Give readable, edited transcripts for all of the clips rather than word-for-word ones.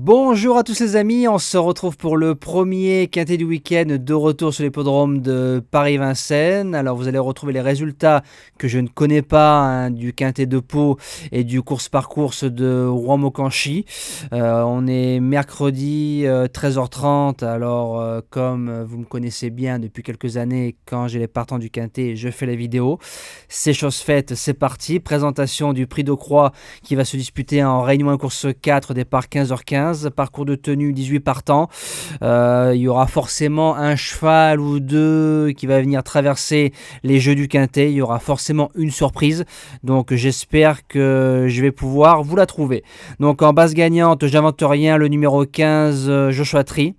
Bonjour à tous les amis, on se retrouve pour le premier quintet du week-end de retour sur l'hippodrome de Paris-Vincennes. Alors vous allez retrouver les résultats que je ne connais pas du quintet de Pau et du course-par-course de Rouen-Maucanchy. On est mercredi 13h30, alors comme vous me connaissez bien depuis quelques années, quand j'ai les partants du quintet, je fais les vidéos. C'est chose faite, c'est parti. Présentation du prix de Croix qui va se disputer en Réunion 1 course 4, départ 15h15. Parcours de tenue 18 partants. Il y aura forcément un cheval ou deux qui va venir traverser les jeux du quintet. Il y aura forcément une surprise. Donc j'espère que je vais pouvoir vous la trouver. Donc en base gagnante, j'invente rien, le numéro 15, Joshua Tree.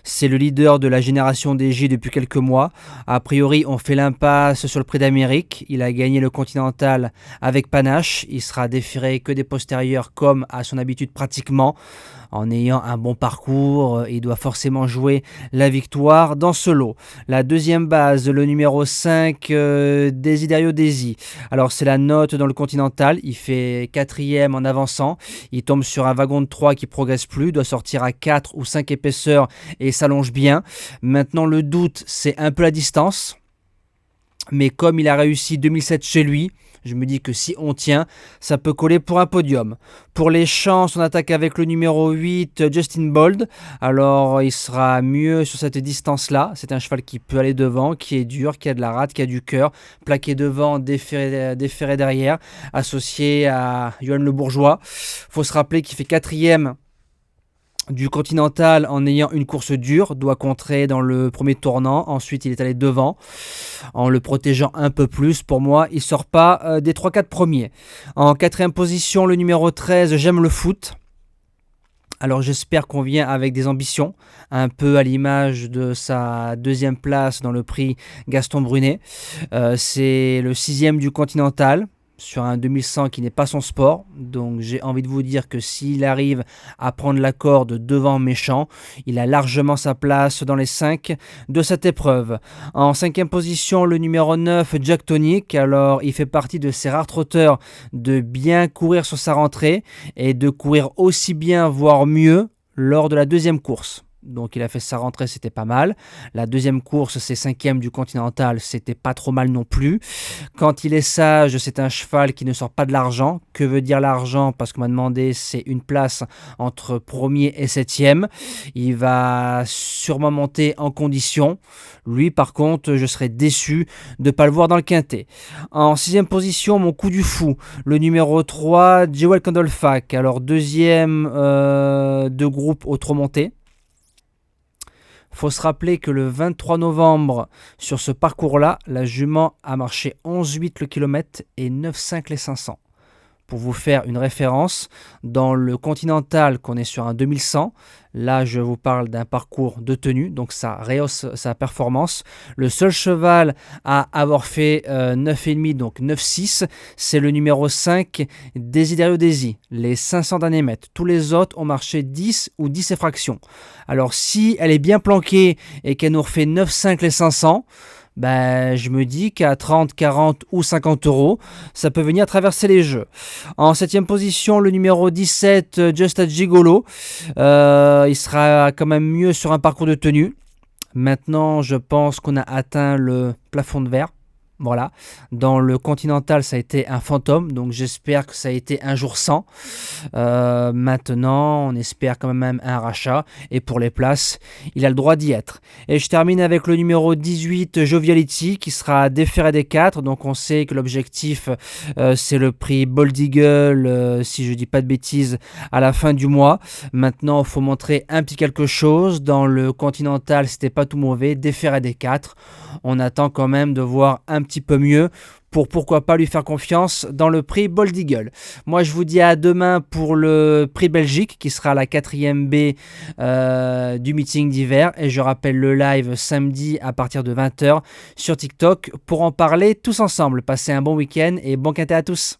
C'est le leader de la génération des J depuis quelques mois. A priori, on fait l'impasse sur le Prix d'Amérique. Il a gagné le Continental avec panache. Il sera déféré que des postérieurs comme à son habitude pratiquement. En ayant un bon parcours, il doit forcément jouer la victoire dans ce lot. La deuxième base, le numéro 5, Desiderio Desi. Alors c'est la note dans le Continental. Il fait quatrième en avançant. Il tombe sur un wagon de 3 qui progresse plus. Doit sortir à 4 ou 5 épaisseurs et s'allonge bien. Maintenant le doute, c'est un peu la distance. Mais comme il a réussi 2007 chez lui, je me dis que si on tient, ça peut coller pour un podium. Pour les chances, on attaque avec le numéro 8, Justin Bold. Alors, il sera mieux sur cette distance-là. C'est un cheval qui peut aller devant, qui est dur, qui a de la rate, qui a du cœur. Plaqué devant, déféré derrière, associé à Johan Le Bourgeois. Il faut se rappeler qu'il fait quatrième du Continental en ayant une course dure, doit contrer dans le premier tournant, ensuite il est allé devant en le protégeant un peu plus. Pour moi, il ne sort pas des 3-4 premiers. En quatrième position, le numéro 13, J'aime le foot. Alors j'espère qu'on vient avec des ambitions, un peu à l'image de sa deuxième place dans le prix Gaston Brunet. C'est le 6e du Continental, sur un 2100 qui n'est pas son sport. Donc j'ai envie de vous dire que s'il arrive à prendre la corde devant Méchant, il a largement sa place dans les 5 de cette épreuve. En 5e position, le numéro 9, Jack Tonic. Alors il fait partie de ces rares trotteurs de bien courir sur sa rentrée et de courir aussi bien, voire mieux, lors de la deuxième course. Donc il a fait sa rentrée, c'était pas mal. La deuxième course, c'est 5e du Continental, c'était pas trop mal non plus. Quand il est sage, c'est un cheval qui ne sort pas de l'argent. Que veut dire l'argent? Parce qu'on m'a demandé, c'est une place entre 1er et 7e. Il va sûrement monter en condition. Lui, par contre, je serais déçu de ne pas le voir dans le quintet. En 6e position, mon coup du fou, le numéro 3, Jewel Candlefac. Alors deuxième de groupe au trot monté. Il faut se rappeler que le 23 novembre, sur ce parcours-là, la jument a marché 11,8 le kilomètre et 9,5 les 500. Pour vous faire une référence, dans le Continental, qu'on est sur un 2100, là je vous parle d'un parcours de tenue, donc ça rehausse sa performance. Le seul cheval à avoir fait 9,5, donc 9,6, c'est le numéro 5, Desiderio Desi, les 500 derniers mètres. Tous les autres ont marché 10 ou 10 et fractions. Alors si elle est bien planquée et qu'elle nous refait 9,5 les 500, je me dis qu'à 30, 40 ou 50 euros, ça peut venir traverser les jeux. En 7e position, le numéro 17, Just a Gigolo. Il sera quand même mieux sur un parcours de tenue. Maintenant, je pense qu'on a atteint le plafond de verre. Voilà, dans le Continental, ça a été un fantôme, donc j'espère que ça a été un jour sans. Maintenant, on espère quand même un rachat, et pour les places, il a le droit d'y être. Et je termine avec le numéro 18, Joviality, qui sera déféré des 4, donc on sait que l'objectif, c'est le prix Bold Eagle, si je dis pas de bêtises, à la fin du mois. Maintenant, il faut montrer un petit quelque chose. Dans le Continental, c'était pas tout mauvais, déféré des 4. On attend quand même de voir un petit peu mieux pour pourquoi pas lui faire confiance dans le prix Bold Eagle. Moi je vous dis à demain pour le prix Belgique qui sera la 4e B du meeting d'hiver, et je rappelle le live samedi à partir de 20h sur TikTok pour en parler tous ensemble. Passez un bon week-end et bon quintet à tous.